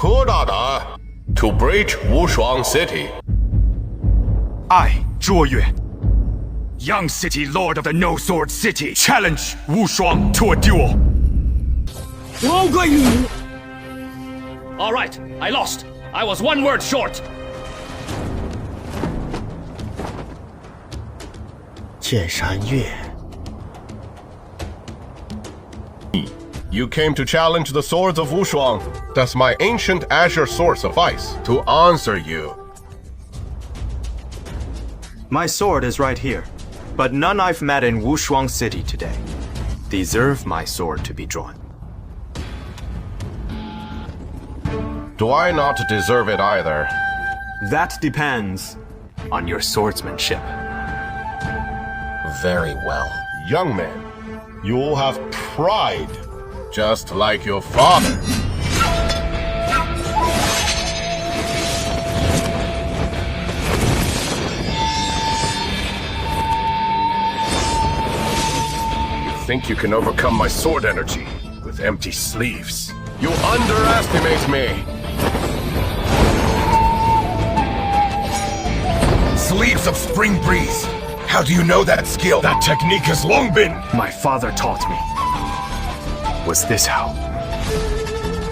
何大胆 to breach Wushuang City? I, Zhuo Yue, young city lord of the No Sword City, challenge Wushuang to a duel. All right, I lost. I was one word short. 剑山月 You came to challenge the swords of Wushuang. Does my ancient azure sword suffice to answer you? My sword is right here, but none I've met in Wushuang City today deserve my sword to be drawn. Do I not deserve it either? That depends on your swordsmanship. Very well. Young man, you will have pride, just like your father. You think you can overcome my sword energy with empty sleeves? You underestimate me. Sleeves of Spring Breeze. How do you know that skill? That technique has long been... My father taught me. Was this how?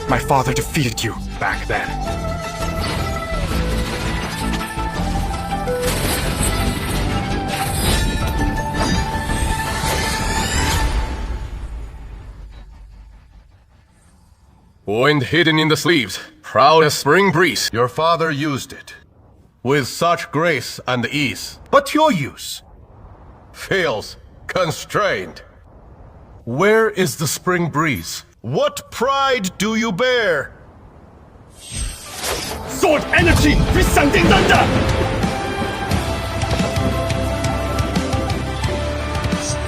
My father defeated you back then. Wind hidden in the sleeves, proud as spring breeze. Your father used it with such grace and ease. But your use feels constrained. Where is the spring breeze? What pride do you bear? Sword energy! Resounding thunder!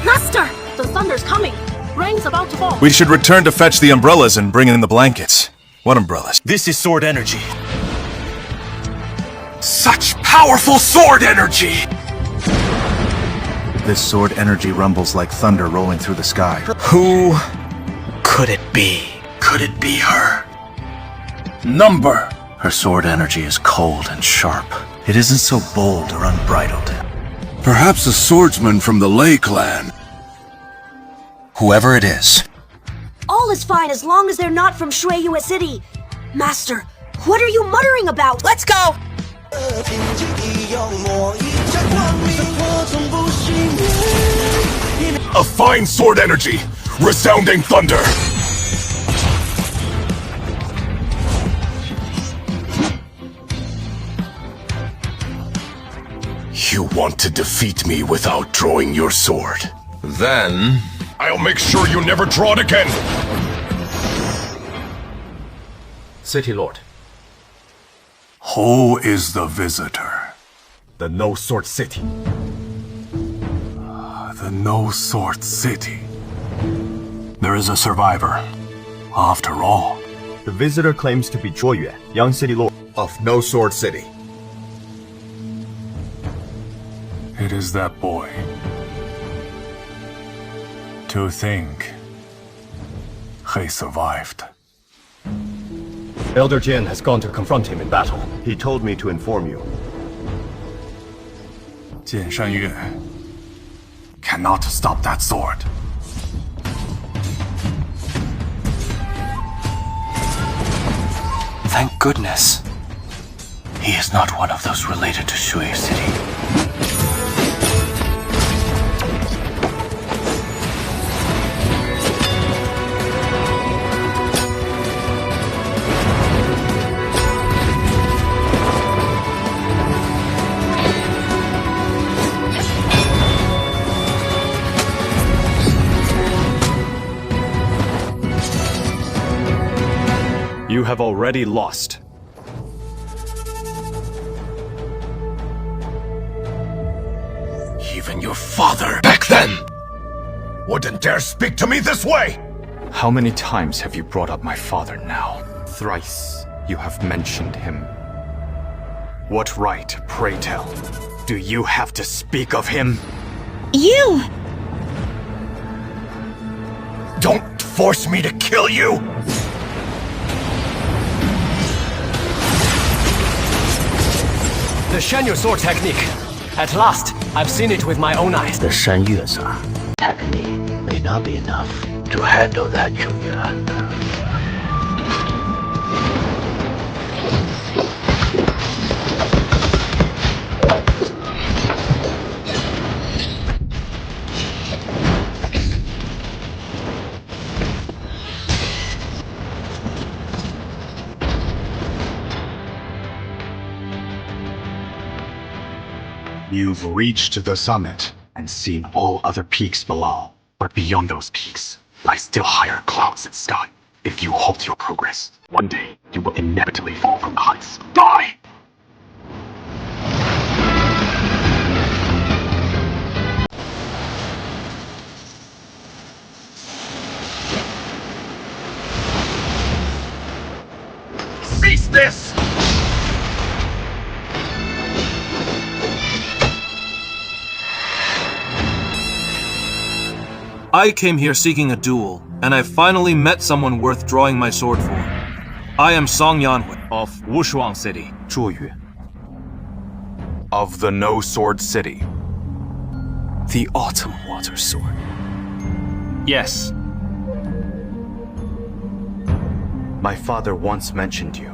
Master! The thunder's coming! Rain's about to fall! We should return to fetch the umbrellas and bring in the blankets. What umbrellas? This is sword energy. Such powerful sword energy! This sword energy rumbles like thunder rolling through the sky. Who could it be? Could it be her? Number! Her sword energy is cold and sharp. It isn't so bold or unbridled. Perhaps a swordsman from the Lei clan. Whoever it is. All is fine as long as they're not from Shuiyue City. Master, what are you muttering about? Let's go! A fine sword energy! Resounding thunder! You want to defeat me without drawing your sword? Then... I'll make sure you never draw it again! City Lord. Who is the visitor? The No Sword City. The No Sword City. There is a survivor. After all. The visitor claims to be Zhuo Yue, young city lord Of No Sword City. It is that boy. To think he survived. Elder Jian has gone to confront him in battle. He told me to inform you. Jian Shanyu cannot stop that sword. Thank goodness. He is not one of those related to Shui City. You have already lost. Even your father, back then, wouldn't dare speak to me this way! How many times have you brought up my father now? Thrice you have mentioned him. What right, pray tell, do you have to speak of him? You! Don't force me to kill you! The Shanyu sword technique. At last, I've seen it with my own eyes. The Shanyu technique may not be enough to handle that Yuan. You've reached the summit and seen all other peaks below. But beyond those peaks lie still higher clouds and sky. If you halt your progress, one day you will inevitably fall from the heights. Die! Cease this! I came here seeking a duel, and I finally met someone worth drawing my sword for. I am Song Yanhui of Wushuang City. 卓越 of the No Sword City. The Autumn Water Sword. Yes. My father once mentioned you.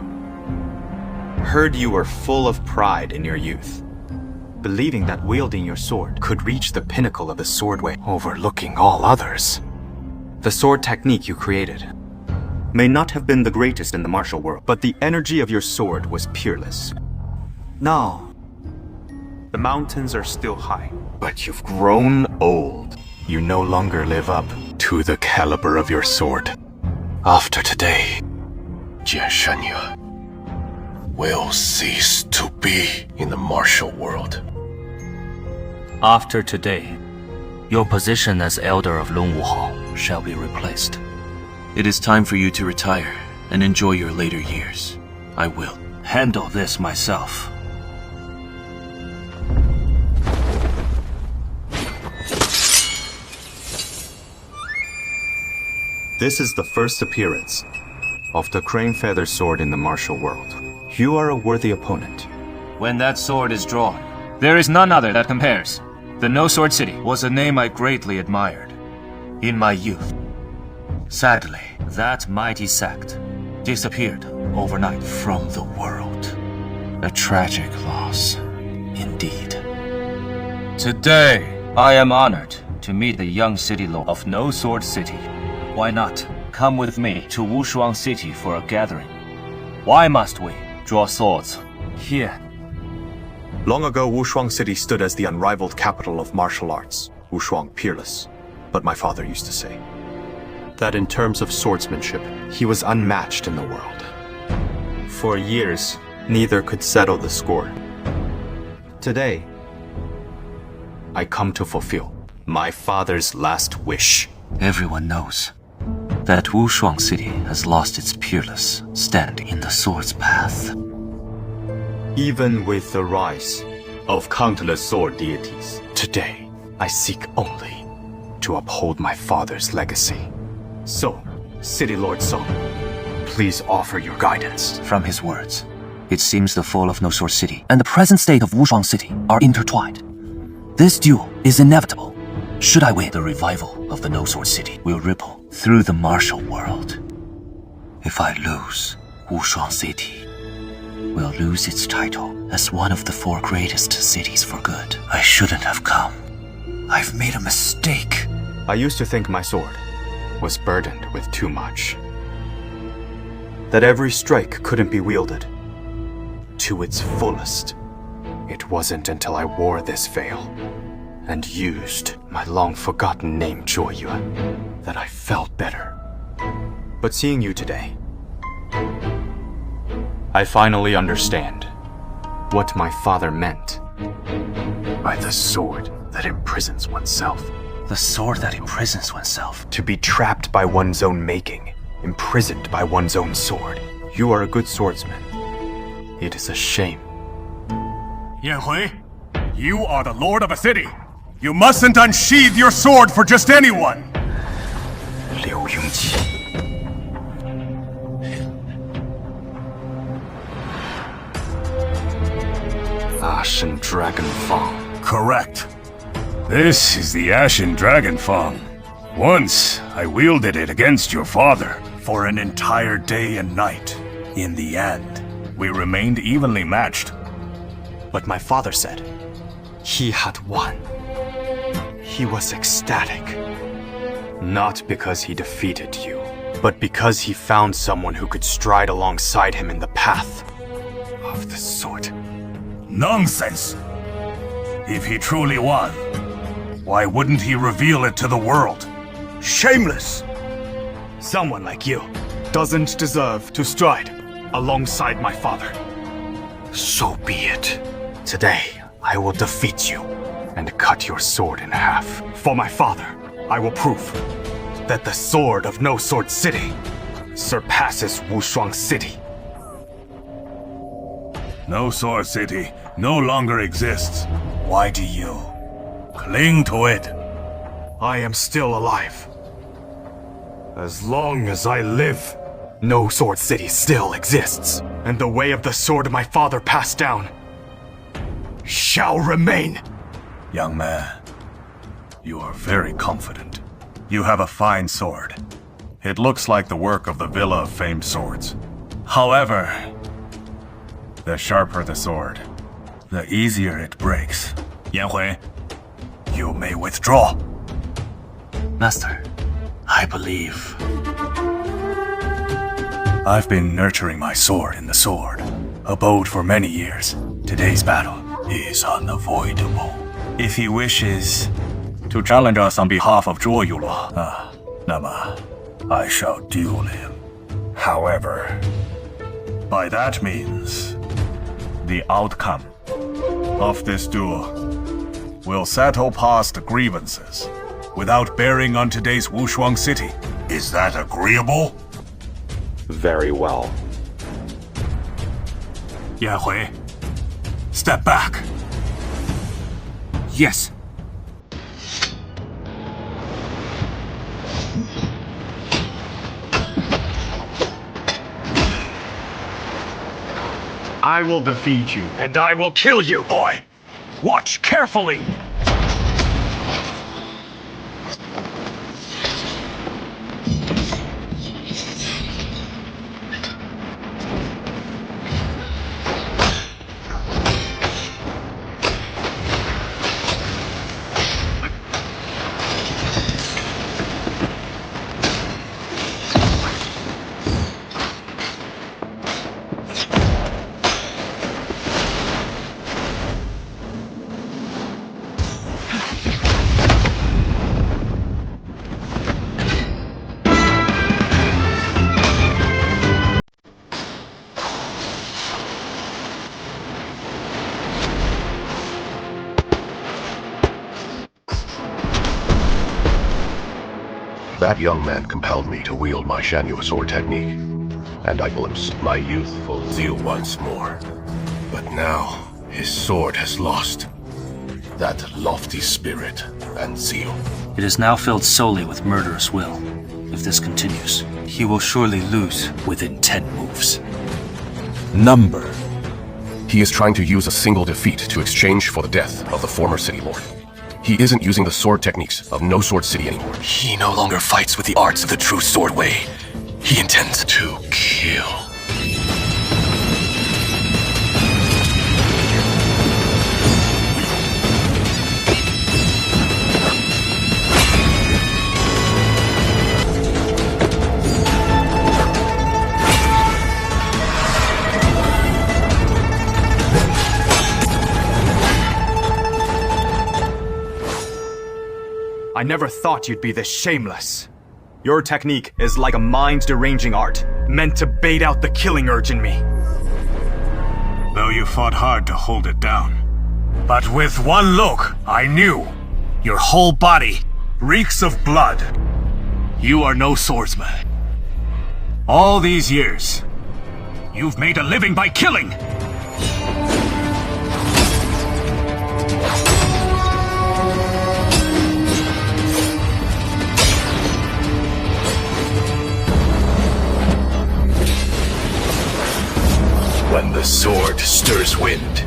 Heard you were full of pride in your youth, believing that wielding your sword could reach the pinnacle of the sword way, overlooking all others. The sword technique you created may not have been the greatest in the martial world, but the energy of your sword was peerless. Now, the mountains are still high, but you've grown old. You no longer live up to the caliber of your sword. After today, Jian Shanyu will cease to be in the martial world. After today, your position as Elder of Longwu Hall shall be replaced. It is time for you to retire and enjoy your later years. I will Handle this myself. this is the first appearance of the crane feather sword in the martial world. You are a worthy opponent. When that sword is drawn, there is none other that compares. The No Sword City was a name I greatly admired in my youth. Sadly, that mighty sect disappeared overnight from the world. A tragic loss, indeed. Today, I am honored to meet the young city lord of No Sword City. Why not come with me to Wushuang City for a gathering? Why must we draw swords here? Long ago, Wushuang City stood as the unrivaled capital of martial arts, Wushuang peerless. But my father used to say that in terms of swordsmanship, he was unmatched in the world. For years, neither could settle the score. Today, I come to fulfill my father's last wish. Everyone knows that Wushuang City has lost its peerless standing in the sword's path. Even with the rise of countless sword deities, today I seek only to uphold my father's legacy. So, City Lord Song, please offer your guidance. From his words, it seems the fall of No Sword City and the present state of Wushuang City are intertwined. This duel is inevitable. Should I win, the revival of the No Sword City will ripple through the martial world. If I lose, Wushuang City will lose its title as one of the 4 greatest cities for good. I shouldn't have come. I've made a mistake. I used to think my sword was burdened with too much. That every strike couldn't be wielded to its fullest. It wasn't until I wore this veil and used my long-forgotten name Joyuan that I felt better. But seeing you today, I finally understand what my father meant by the sword that imprisons oneself. The sword that imprisons oneself. To be trapped by one's own making, imprisoned by one's own sword. You are a good swordsman. It is a shame. Yanhui, you are the lord of a city. You mustn't unsheathe your sword for just anyone. Liu Yongji. Ashen Dragon Fang. Correct. This is the Ashen Dragon Fang. Once, I wielded it against your father for an entire day and night. In the end, we remained evenly matched. But my father said he had won. He was ecstatic. Not because he defeated you, but because he found someone who could stride alongside him in the path of the sword. Nonsense! If he truly won, why wouldn't he reveal it to the world? Shameless! Someone like you doesn't deserve to stride alongside my father. So be it. Today, I will defeat you and cut your sword in half. For my father, I will prove that the sword of No Sword City surpasses Wushuang City. No Sword City no longer exists. Why do you cling to it? I am still alive. As long as I live, No Sword City still exists, and the way of the sword my father passed down shall remain. Young man, you are very confident. You have a fine sword. It looks like the work of the Villa of Famed Swords. However, the sharper the sword, the easier it breaks. Yanhui, you may withdraw. Master, I believe. I've been nurturing my sword in the sword abode for many years. Today's battle is unavoidable. If he wishes to challenge us on behalf of Zhuo Yulua, Nama, I shall duel him. However, by that means, the outcome of this duel will settle past grievances without bearing on today's Wushuang City. Is that agreeable? Very well. Yanhui, step back. Yes. I will defeat you, and I will kill you, boy. Watch carefully. That young man compelled me to wield my Shanyu sword technique, and I glimpsed my youthful zeal once more. But now, his sword has lost that lofty spirit and zeal. It is now filled solely with murderous will. If this continues, he will surely lose within 10 moves. Number. He is trying to use a single defeat to exchange for the death of the former city lord. He isn't using the sword techniques of No Sword City anymore. He no longer fights with the arts of the true sword way. He intends to kill. I never thought you'd be this shameless. Your technique is like a mind-deranging art, meant to bait out the killing urge in me. Though you fought hard to hold it down. But with one look, I knew. Your whole body reeks of blood. You are no swordsman. All these years, you've made a living by killing. When the sword stirs wind,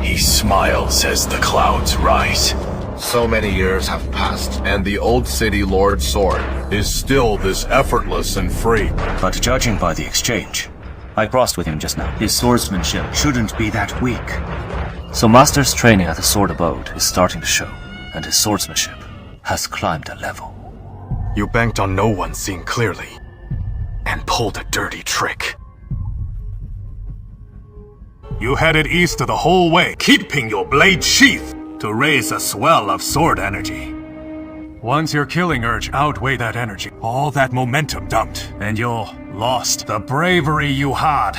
He smiles as the clouds rise. So many years have passed, and the old city lord's sword is still this effortless and free. But judging by the exchange, I crossed with him just now. His swordsmanship shouldn't be that weak. So Master's training at the Sword Abode is starting to show, and his swordsmanship has climbed a level. You banked on no one seeing clearly, and pulled a dirty trick. You headed east the whole way, keeping your blade sheathed to raise a swell of sword energy. Once your killing urge outweighed that energy, all that momentum dumped, and you lost the bravery you had.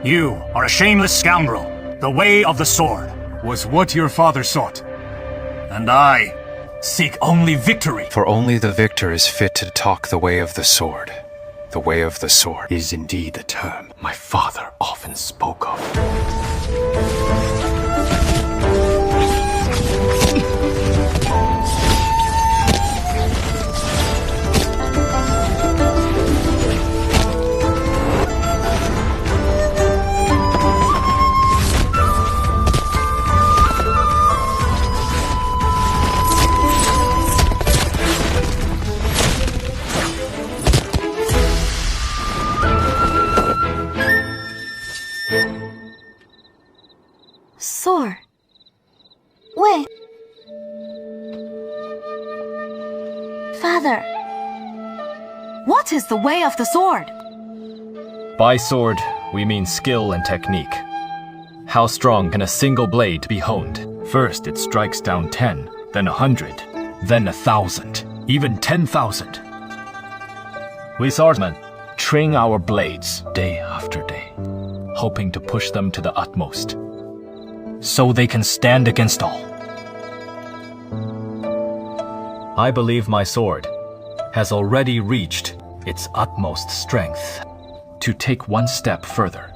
You are a shameless scoundrel. The way of the sword was what your father sought. And I seek only victory. For only the victor is fit to talk the way of the sword. The way of the sword is indeed the term my father often spoke of. Sword. Wait. Father. What is the way of the sword? By sword, we mean skill and technique. How strong can a single blade be honed? First it strikes down 10, then 100, then 1,000, even 10,000. We swordsmen train our blades day after day, hoping to push them to the utmost, so they can stand against all. I believe my sword has already reached its utmost strength. To take one step further,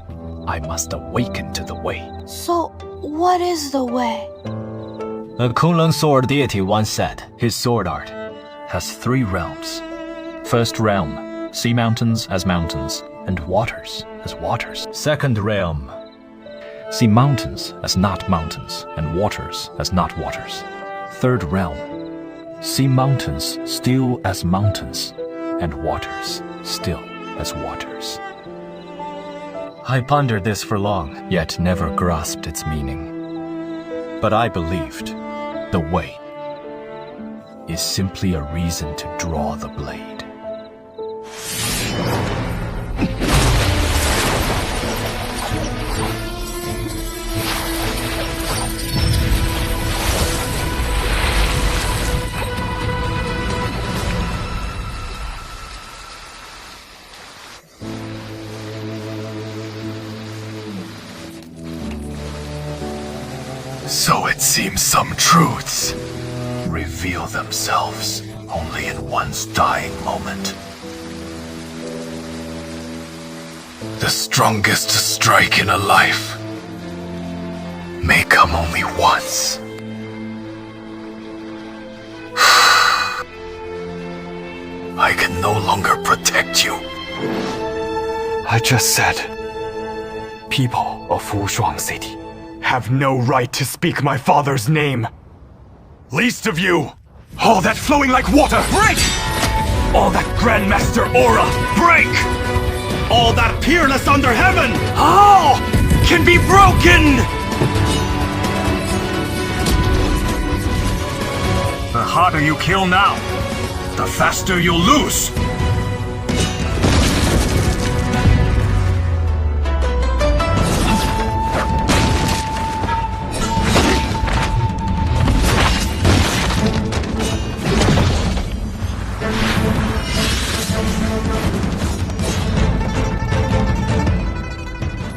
I must awaken to the way. So, what is the way? A Kunlun sword deity once said his sword art has 3 realms. First realm, sea mountains as mountains, and waters as waters. Second realm, see mountains as not mountains, and waters as not waters. Third realm, see mountains still as mountains, and waters still as waters. I pondered this for long, yet never grasped its meaning. But I believed the way is simply a reason to draw the blade. So it seems some truths reveal themselves only in one's dying moment. The strongest strike in a life may come only once. I can no longer protect you. I just said, people of Wushuang City have no right to speak my father's name. Least of you, all that flowing like water, break! All that Grandmaster aura, break! All that peerless under heaven, all can be broken! The harder you kill now, the faster you'll lose.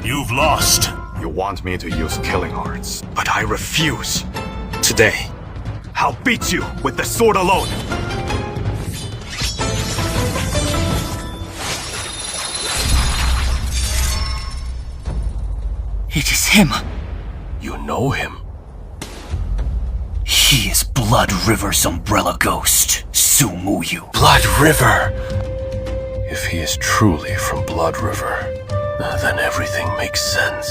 You've lost. You want me to use killing arts, but I refuse. Today, I'll beat you with the sword alone. It is him. You know him? He is Blood River's umbrella ghost, Su Muyu. Blood River! If he is truly from Blood River, then everything makes sense.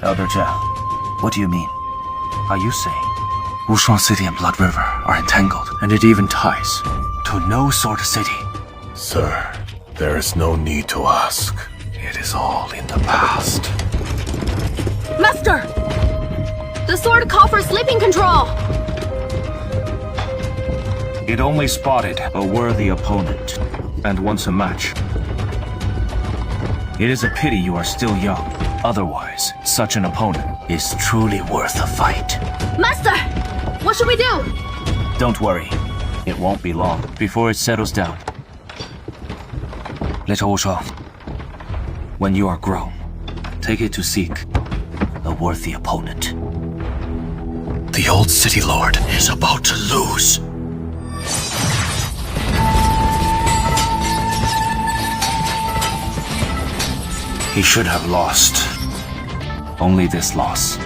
Elder Zhao, what do you mean? Are you saying Wushuang City and Blood River are entangled, and it even ties to No Sword City? Sir, there is no need to ask. It is all in the past. Master! The sword coffer sleeping control! It only spotted a worthy opponent and wants a match. It is a pity you are still young. Otherwise, such an opponent Is truly worth a fight. Master! What should we do? Don't worry. It won't be long before it settles down. Little Wushuang, When you are grown, take it to seek a worthy opponent. The old city lord is about to lose. He should have lost. Only this loss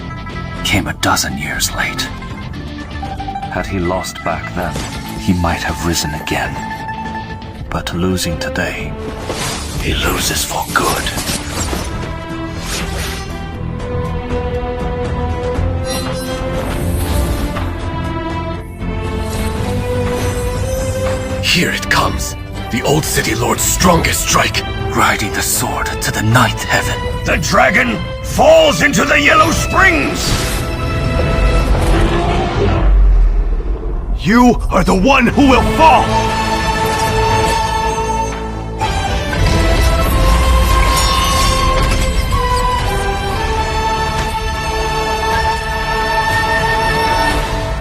came a dozen years late. had he lost back then, He might have risen again. But losing today, He loses for good. Here it comes. The old city lord's strongest strike. riding the sword to the ninth heaven. The dragon falls into the Yellow Springs! You are the one who will fall!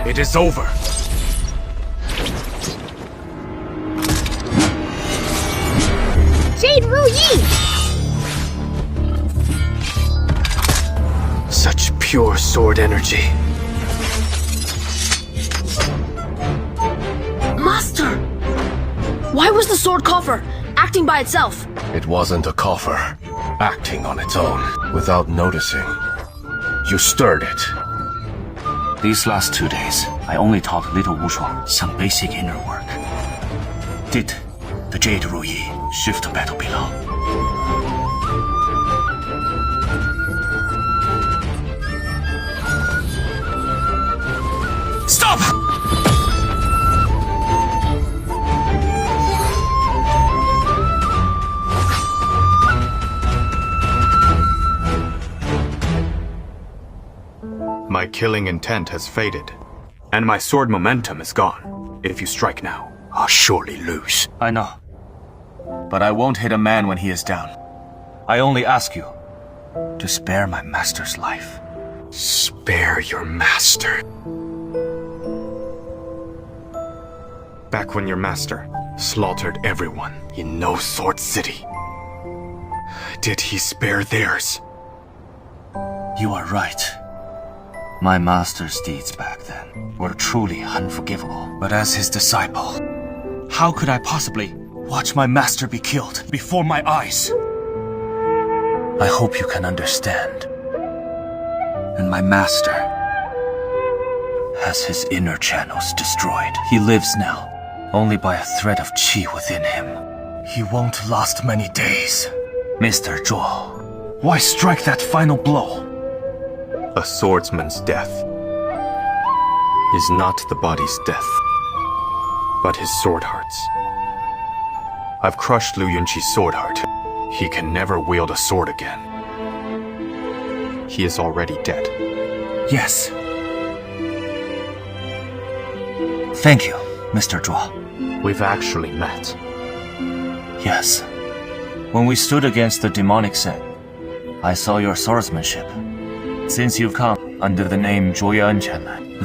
It is over. Jade Ruyi! Such pure sword energy. Master! Why was the sword coffer acting by itself? It wasn't a coffer, acting on its own, without noticing. You stirred it. These last 2 days, I only taught little Wushuang some basic inner work. Did the Jade Ruyi shift to battle below? Stop! My killing intent has faded, and my sword momentum is gone. If you strike now, I'll surely lose. I know. But I won't hit a man when he is down. I only ask you to spare my master's life. Spare your master. Back when your master slaughtered everyone in No Sword City, did he spare theirs? You are right. My master's deeds back then were truly unforgivable. But as his disciple, how could I possibly watch my master be killed before my eyes? I hope you can understand. And my master has his inner channels destroyed. He lives now only by a thread of qi within him. He won't last many days. Mr. Zhuo, Why strike that final blow? A swordsman's death is not the body's death, but his sword heart's. I've crushed Liu Yunqi's sword heart. He can never wield a sword again. He is already dead. Yes. thank you, Mr. Zhuo. We've actually met. Yes, When we stood against the demonic set, I saw your swordsmanship. Since you've come under the name Zhuo Yuan,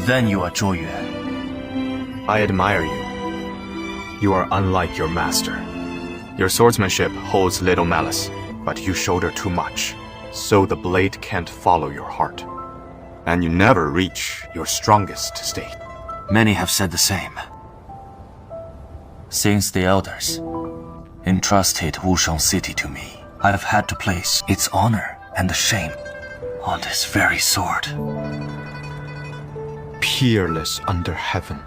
then you are Zhuo Yue. I admire you. You are unlike your master. Your swordsmanship holds little malice, but you shoulder too much, so the blade can't follow your heart. And you never reach your strongest state. many have said the same. Since the elders entrusted Wushuang City to me, I have had to place its honor and the shame on this very sword. Peerless under heaven.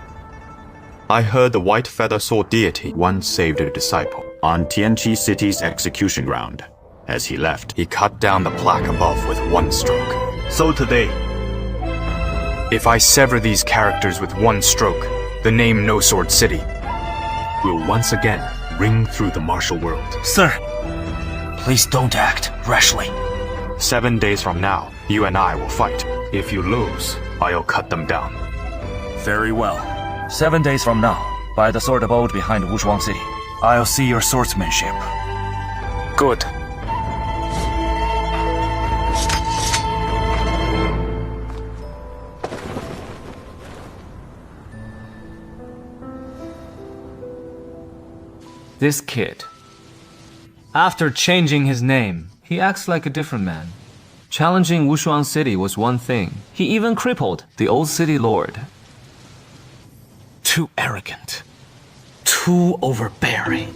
I heard the white feather sword deity once saved a disciple on Tianqi City's execution ground. As he left, he cut down the plaque above with one stroke. So today, If I sever these characters with one stroke, the name No Sword City will once again ring through the martial world. Sir, please don't act rashly. 7 days from now, you and I will fight. If you lose, I'll cut them down. Very well. 7 days from now, by the sword abode behind Wushuang City, I'll see your swordsmanship. Good. This kid. After changing his name, he acts like a different man. Challenging Wushuang City was one thing. He even crippled the old city lord. Too arrogant. Too overbearing.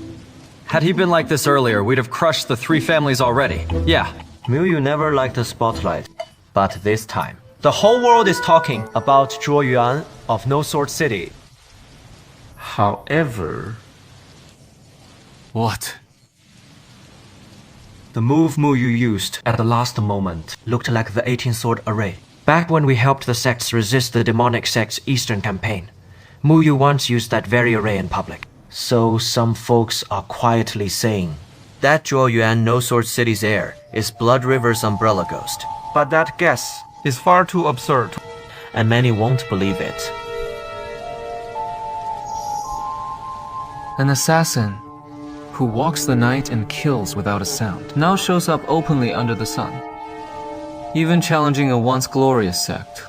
Had he been like this earlier, we'd have crushed the 3 families already. Yeah, Miu never liked the spotlight. But this time, the whole world is talking about Zhuo Yuan of No Sword City. However... What? The move Mu Yu used at the last moment looked like the 18-sword array. Back when we helped the sects resist the demonic sect's eastern campaign, Mu Yu once used that very array in public. So some folks are quietly saying that Zhuo Yuan No Sword City's heir is Blood River's umbrella ghost. But that guess is far too absurd. And many won't believe it. An assassin who walks the night and kills without a sound, now shows up openly under the sun, even challenging a once glorious sect.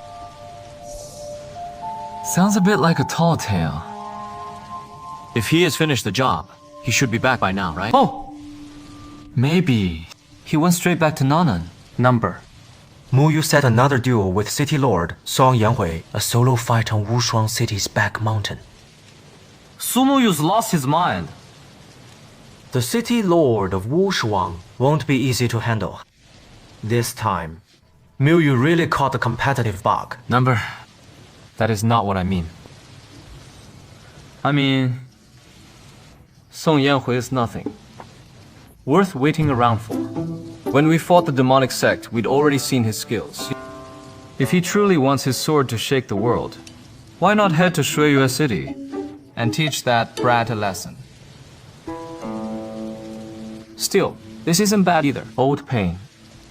Sounds a bit like a tall tale. If he has finished the job, he should be back by now, right? Oh! Maybe he went straight back to Nanan. Number. Mu Yu set another duel with City Lord Song Yanhui, a solo fight on Wushuang City's back mountain. Su Muyu's lost his mind. The City Lord of Wushuang won't be easy to handle. This time, Miu Yu really caught a competitive bug. Number, that is not what I mean. I mean, Song Yanhui is nothing. Worth waiting around for. When we fought the demonic sect, we'd already seen his skills. If he truly wants his sword to shake the world, why not head to Shuiyue City and teach that brat a lesson? Still, this isn't bad either. Old pain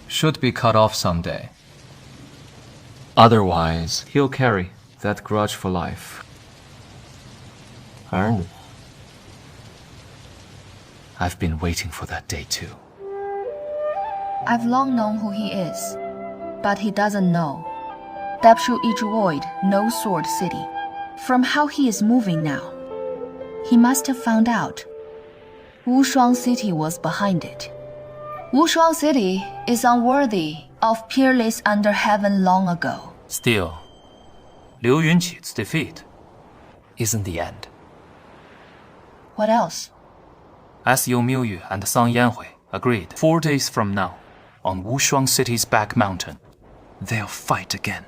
should be cut off someday. Otherwise, he'll carry that grudge for life. I've been waiting for that day too. I've long known who he is, but he doesn't know. Depshu Ijuoid, No Sword City. From how he is moving now, he must have found out Wushuang City was behind it. Wushuang City is unworthy of peerless under heaven long ago. Still, Liu Yunqi's defeat isn't the end. What else? As Yu Miuyu and Sang Yanhui agreed, 4 days from now, on Wushuang City's back mountain, they'll fight again.